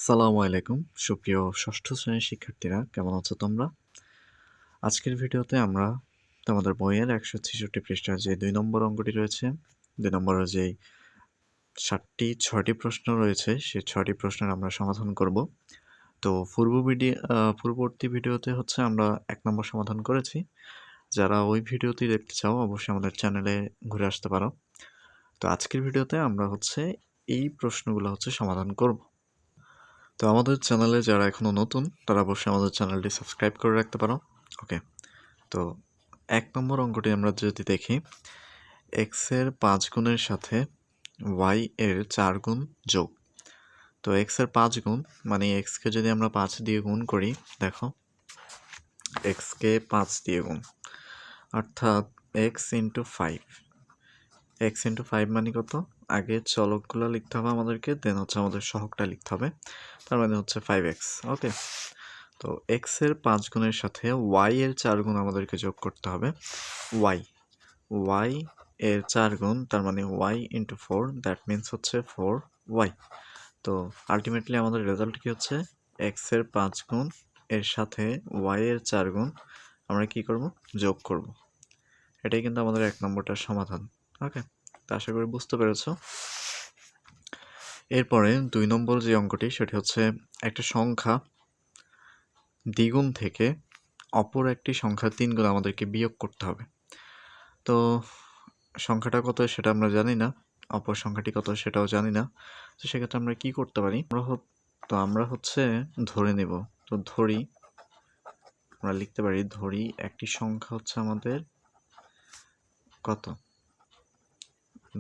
আসসালামু আলাইকুম সুপ্রিয় ষষ্ঠ শ্রেণীর শিক্ষার্থীরা, কেমন আছো তোমরা? আজকের ভিডিওতে আমরা তোমাদের বইয়ের ১৬৬ পৃষ্ঠার যে ২ নম্বর অঙ্কটি রয়েছে, ২ নম্বরের যেই ৬টি প্রশ্ন রয়েছে সেই ৬টি প্রশ্নের আমরা সমাধান করব। তো পূর্ববর্তী ভিডিওতে হচ্ছে আমরা ১ নম্বর সমাধান করেছি। যারা ওই ভিডিওটি দেখতে চাও অবশ্যই আমাদের চ্যানেলে ঘুরে আসতে পারো। তো আজকের ভিডিওতে আমরা হচ্ছে এই প্রশ্নগুলো হচ্ছে সমাধান করব। তো আমাদের চ্যানেলে যারা এখনও নতুন তারা অবশ্যই আমাদের চ্যানেলটি সাবস্ক্রাইব করে রাখতে পারো। ওকে, তো ১ নম্বর অঙ্কটি আমরা যদি দেখি, এক্সের ৫ গুণের সাথে ওয়াই এর ৪ গুণ যোগ। তো এক্সের ৫ গুণ মানে এক্সকে যদি আমরা ৫ দিয়ে গুণ করি, দেখো এক্সকে ৫ দিয়ে গুণ অর্থাৎ এক্স ইন্টু 5। এক্স ইন্টু 5 মানে কত? আগে চলকগুলো লিখতে হবে আমাদেরকে, দেন হচ্ছে আমাদের সহগটা লিখতে হবে, তার মানে হচ্ছে 5x। ওকে, তো এক্স এর 5 গুণের সাথে ওয়াই এর 4 গুণ আমাদেরকে যোগ করতে হবে। ওয়াই এর 4 গুণ তার মানে ওয়াই ইন্টু 4, দ্যাট মিনস হচ্ছে 4y। তো আলটিমেটলি আমাদের রেজাল্ট কি হচ্ছে? এক্স এর 5 গুণ এর সাথে ওয়াই এর 4 গুণ আমরা কি করব? যোগ করব। এটাই কিন্তু আমাদের 1 নম্বরটার সমাধান। ওকে, তো আশা করি বুঝতে পেরেছো। এরপরে 2 নম্বর যে অঙ্কটি সেটি হচ্ছে একটা সংখ্যা দ্বিগুণ থেকে অপর একটি সংখ্যা 3 গুণ আমাদেরকে বিয়োগ করতে হবে। তো সংখ্যাটা কত সেটা আমরা জানি না, অপর সংখ্যাটি কত সেটাও জানি না। তো সেক্ষেত্রে আমরা কি করতে পারি? আমরা হচ্ছে ধরে নেব। তো আমরা লিখতে পারি, ধরি একটি সংখ্যা হচ্ছে আমাদের কত?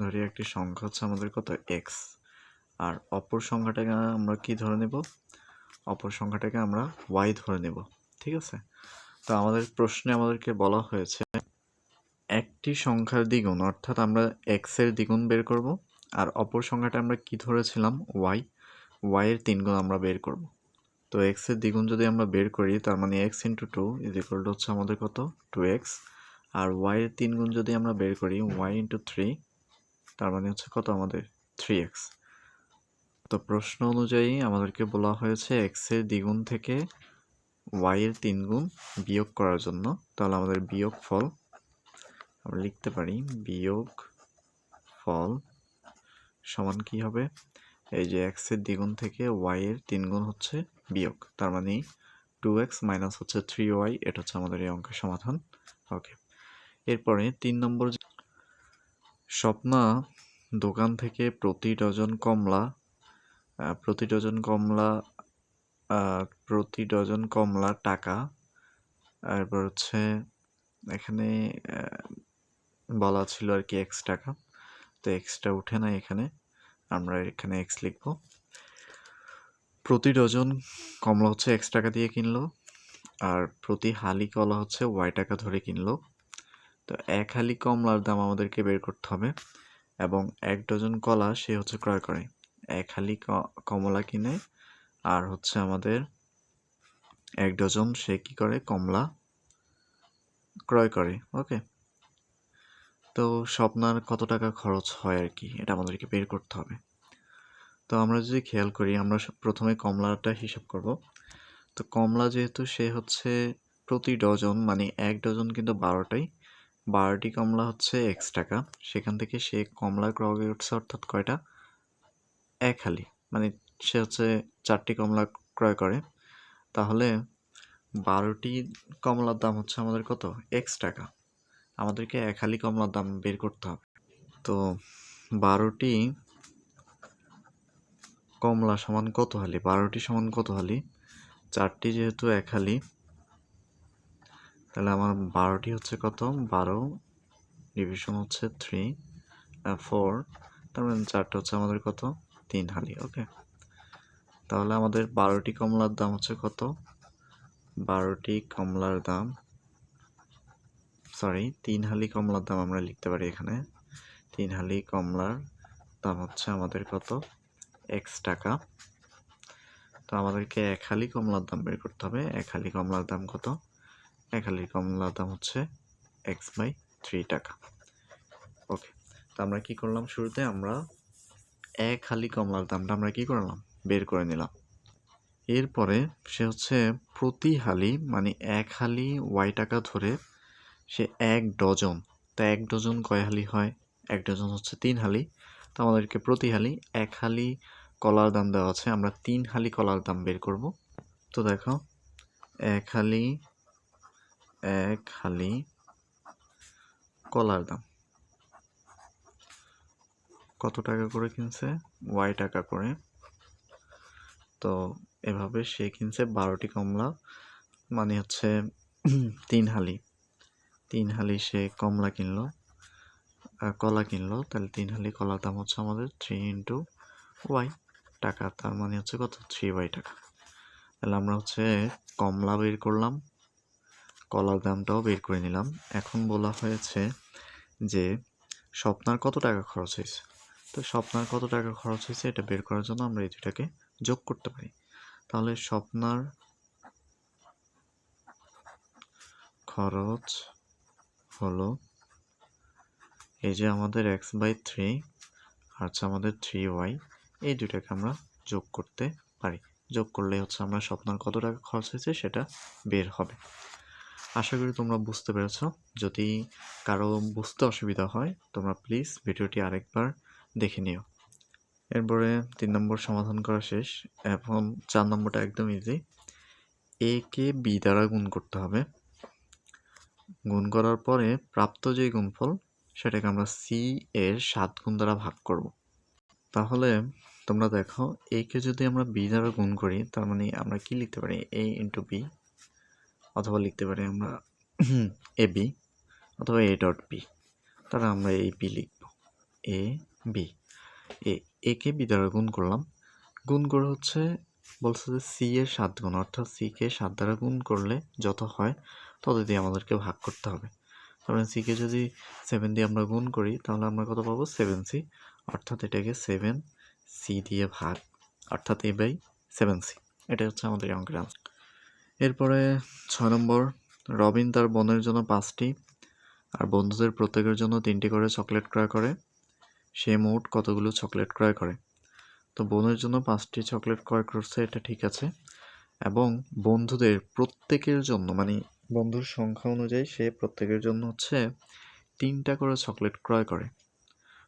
ধরি একটি সংখ্যা হচ্ছে আমাদের কত? এক্স। আর অপর সংখ্যাটাকে আমরা কি ধরে নেব? অপর সংখ্যাটাকে আমরা ওয়াই ধরে নেব। ঠিক আছে? তো আমাদের প্রশ্নে আমাদেরকে বলা হয়েছে একটি সংখ্যার দ্বিগুণ, অর্থাৎ আমরা এক্স এর দ্বিগুণ বের করব, আর অপর সংখ্যাটা আমরা কি ধরেছিলাম? ওয়াই এর 3 গুণ আমরা বের করব। তো এক্স এর দ্বিগুণ যদি আমরা বের করি, তার মানে x into 2 is equal to হচ্ছে আমাদের কত? 2x। আর ওয়াই এর 3 গুণ যদি আমরা বের করি, ওয়াই ইন্টু 3, তার মানে হচ্ছে কত আমাদের? 3x। তো প্রশ্ন অনুযায়ী আমাদেরকে বলা হয়েছে এক্স এর দ্বিগুণ থেকে ওয়াই এর 3 গুণ বিয়োগ করার জন্য। তাহলে আমাদের বিয়োগ ফল আমরা লিখতে পারি, বিয়োগ ফল সমান কি হবে? এই যে এক্স এর দ্বিগুণ থেকে ওয়াই এর 3 গুণ হচ্ছে বিয়োগ, তার মানে 2x মাইনাস হচ্ছে 3y। এটা হচ্ছে আমাদের এই অঙ্কের সমাধান। ওকে, এরপরে 3 নম্বর, স্বপ্না দোকান থেকে প্রতি ডজন কমলা টাকা, এরপর হচ্ছে এখানে বলা ছিল আর কি x টাকা। তো এক্সটা উঠে না, এখানে আমরা এখানে x লিখব। প্রতি ডজন কমলা হচ্ছে x টাকা দিয়ে কিনলো, আর প্রতি হালি কলা হচ্ছে y টাকা ধরে কিনলো। তো 1 হালি কমলার দাম আমাদেরকে বের করতে হবে, এবং 1 ডজন কলা সে হচ্ছে ক্রয় করে। 1 হালি কমলা কিনে, আর হচ্ছে আমাদের 1 ডজন সে কি করে? কমলা ক্রয় করে। ওকে, তো স্বপ্নার কত টাকা খরচ হয় আর কি, এটা আমাদেরকে বের করতে হবে। তো আমরা যদি খেয়াল করি, আমরা প্রথমে কমলাটা হিসাব করব। তো কমলা যেহেতু সে হচ্ছে প্রতি ডজন মানে 1 ডজন কিন্তু 12টি কমলা হচ্ছে x টাকা, সেখান থেকে সে কমলা ক্রয় করছে অর্থাৎ কয়টা? 1 হালি, মানে সে হচ্ছে 4টি কমলা ক্রয় করে। তাহলে 12টি কমলার দাম হচ্ছে আমাদের কত? x টাকা। আমাদেরকে 1 হালি কমলার দাম বের করতে হবে। তো 12টি কমলা সমান কত হালি? 12টি সমান কত হালি? 4টি যেহেতু 1 হালি, তাহলে আমার 12টি হচ্ছে কত? 12 ডিভিশন হচ্ছে 4, তার মানে 4টা হচ্ছে আমাদের কত? 3 হালি। ওকে, তাহলে আমাদের 12টি কমলার দাম হচ্ছে কত? 12টি কমলার দাম, 3 হালি কমলার দাম আমরা লিখতে পারি এখানে। 3 হালি কমলার দাম হচ্ছে আমাদের কত? x টাকা। তো আমাদেরকে 1 হালি কমলার দাম বের করতে হবে। 1 হালি কমলার দাম কত? 1 হালি কমলার দাম হচ্ছে x/3 টাকা। ওকে, তো আমরা কি করলাম? শুরুতে আমরা 1 হালি কমলার দামটা আমরা কি করলাম? বের করে নিলাম। এরপরে সে হচ্ছে প্রতি হালি মানে 1 হালি ওয়াই টাকা ধরে সে 1 ডজন, তো 1 ডজন কয় হালি হয়? 1 ডজন হচ্ছে 3 হালি। তো আমাদেরকে প্রতি হালি 1 হালি কলার দাম দেওয়া আছে, আমরা 3 হালি কলার দাম বের করব। তো দেখো 1 হালি কলার দাম কত টাকা করে কিনছে? ওয়াই টাকা করে। তো এভাবে সে কিনছে 12টি কমলা, মানে হচ্ছে 3 হালি সে কমলা কিনলো, কলা কিনলো। তাহলে 3 হালি কলার দাম হচ্ছে আমাদের 3 ইন্টু ওয়াই টাকা, তার মানে হচ্ছে কত? 3y টাকা। তাহলে আমরা হচ্ছে কমলা বের করলাম, কলার দামটাও বের করে নিলাম। এখন বলা হয়েছে যে স্বপ্নার কত টাকা খরচ হয়েছে। তো স্বপ্নার কত টাকা খরচ হয়েছে এটা বের করার জন্য আমরা এই দুটাকে যোগ করতে পারি। তাহলে স্বপ্নার খরচ হলো এই যে আমাদের x/3 আর হচ্ছে আমাদের 3y, এই দুটাকে আমরা যোগ করতে পারি। যোগ করলে হচ্ছে আমরা স্বপ্নার কত টাকা খরচ হয়েছে সেটা বের হবে। আশা করি তোমরা বুঝতে পেরেছ। যদি কারো বুঝতে অসুবিধা হয় তোমরা প্লিজ ভিডিওটি আরেকবার দেখে নিও। এরপরে 3 নম্বর সমাধান করা শেষ। এখন 4 নম্বরটা একদম ইজি। এ কে বি দ্বারা গুণ করতে হবে। গুণ করার পরে প্রাপ্ত যে গুণফল সেটাকে আমরা সি এর 7 গুণ দ্বারা ভাগ করব। তাহলে তোমরা দেখো এ কে যদি আমরা বি দ্বারা গুণ করি তার মানে আমরা কি লিখতে পারি? এ ইন্টু বি, অথবা লিখতে পারি আমরা এ বি অথবা এ ডট বি, তাহলে আমরা এই বি লিখব। A B, A K B দ্বারা গুণ করলাম। গুণ করে হচ্ছে বলছে যে সি এর 7 গুণ, অর্থাৎ সি কে 7 দ্বারা গুণ করলে যত হয় তত দিয়ে আমাদেরকে ভাগ করতে হবে। তারপরে সি কে যদি 7 দিয়ে আমরা গুণ করি তাহলে আমরা কত পাবো? 7c, অর্থাৎ এটাকে 7c দিয়ে ভাগ, অর্থাৎ a/7c। এটা হচ্ছে আমাদের অঙ্কের আনসার। এরপরে 6 নম্বর, রবিন তার বোনের জন্য 5টি আর বন্ধুদের প্রত্যেকের জন্য 3টি করে চকলেট ক্রয় করে। সে মোট কতগুলো চকলেট ক্রয় করে? তো বোনের জন্য 5টি চকলেট ক্রয় করছে, এটা ঠিক আছে, এবং বন্ধুদের প্রত্যেকের জন্য মানে বন্ধুর সংখ্যা অনুযায়ী সে প্রত্যেকের জন্য হচ্ছে 3টা করে চকলেট ক্রয় করে।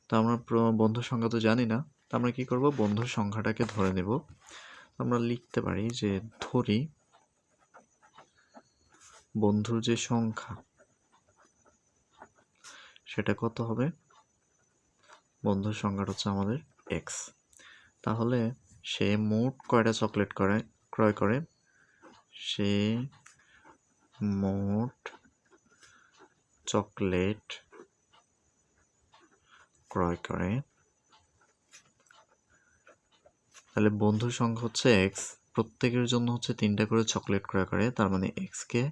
তো আমরা বন্ধুর সংখ্যা তো জানি না, তো আমরা কি করব? বন্ধুর সংখ্যাটাকে ধরে নেব। আমরা লিখতে পারি যে ধরি বন্ধুর যে সংখ্যা সেটা কত হবে? বন্ধুর সংখ্যাটা হচ্ছে আমাদের x। তাহলে সে মোট কয়টা চকলেট ক্রয় করে? সে মোট চকলেট ক্রয় করে, তাহলে বন্ধুর সংখ্যা হচ্ছে x, প্রত্যেকের জন্য হচ্ছে 3টা করে চকলেট ক্রয় করে, তার মানে x কে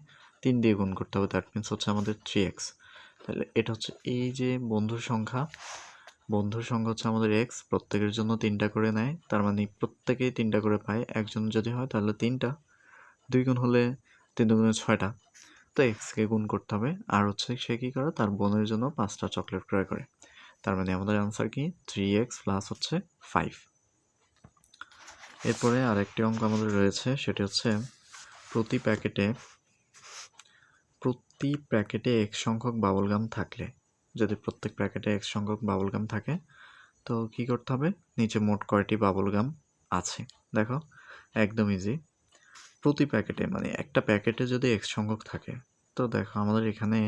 3 দিয়ে গুণ করতে হবে, দ্যাট মিনস হচ্ছে আমাদের 3x। তাহলে এটা হচ্ছে এই যে বন্ধুর সংখ্যা হচ্ছে আমাদের x, প্রত্যেকের জন্য 3টা করে নেয়, তার মানে প্রত্যেকেই 3টা করে পায়। একজন যদি হয় তাহলে 3টা, 2 গুণ হলে 3 দুগুণে 6টা, তো x কে গুণ করতে হবে। আর হচ্ছে সে কি করে? তার বোনের জন্য 5টা চকলেট ক্রয় করে, তার মানে আমাদের আনসার কি? 3x প্লাস হচ্ছে 5। এরপরে আরেকটি অঙ্ক আমাদের রয়েছে, সেটি হচ্ছে প্রতি প্যাকেটে x সংখ্যক বাবল গাম থাকলে, যদি প্রত্যেক প্যাকেটে x সংখ্যক বাবল গাম থাকে তো কি করতে হবে? নিচে মোট কয়টি বাবল গাম আছে দেখো, একদম ইজি। প্রতি প্যাকেটে মানে একটা প্যাকেটে যদি x সংখ্যক থাকে, তো দেখো আমাদের এখানে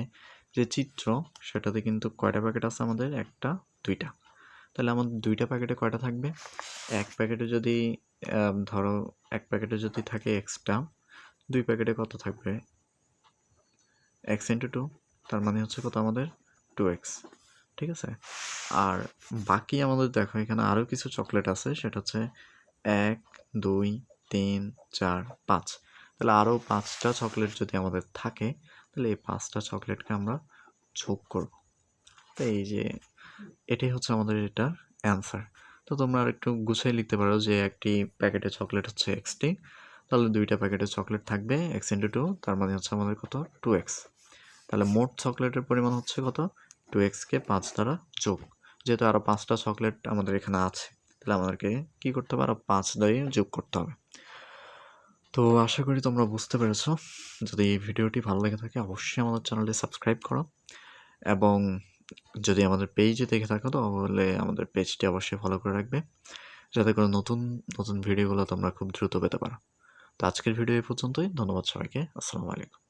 যে চিত্র সেটাতে কিন্তু কয়টা প্যাকেট আছে? আমাদের 1টা 2টা। তাহলে আমাদের 2টা প্যাকেটে কয়টা থাকবে? এক প্যাকেটে যদি ধরো এক প্যাকেটে যদি থাকে এক্সটা, 2 প্যাকেটে কত থাকবে? x ইন্টু 2, তার মানে হচ্ছে কত আমাদের? 2x, ঠিক আছে। আর বাকি আমাদের দেখো এখানে আরও কিছু চকলেট আছে, সেটা হচ্ছে 1 2 3 4 5, তাহলে আরও 5টা চকলেট যদি আমাদের থাকে তাহলে এই 5টা চকলেটকে আমরা যোগ করব। তো এই যে এটাই হচ্ছে আমাদের এটার অ্যান্সার। তো তোমরা আর একটু গুছিয়ে লিখতে পারো যে একটি প্যাকেটে চকলেট হচ্ছে xটি, তাহলে 2টা প্যাকেটে চকলেট থাকবে x ইন্টু 2, তার মানে হচ্ছে আমাদের কত? 2x। তাহলে মোট চকলেটের পরিমাণ হচ্ছে কত? 2x কে 5 দ্বারা যোগ, যেহেতু আরও 5টা চকলেট আমাদের এখানে আছে তাহলে আমাদেরকে কী করতে হবে? আরও 5 দিয়ে যোগ করতে হবে। তো আশা করি তোমরা বুঝতে পেরেছো। যদি এই ভিডিওটি ভালো লেগে থাকে অবশ্যই আমাদের চ্যানেলটি সাবস্ক্রাইব করো, এবং যদি আমাদের পেজে দেখে থাকো তাহলে আমাদের পেজটি অবশ্যই ফলো করে রাখবে, যাতে করে নতুন নতুন ভিডিওগুলো তোমরা খুব দ্রুত পেতে পারো। তো আজকের ভিডিও এই পর্যন্তই। ধন্যবাদ সবাইকে। আসসালামু আলাইকুম।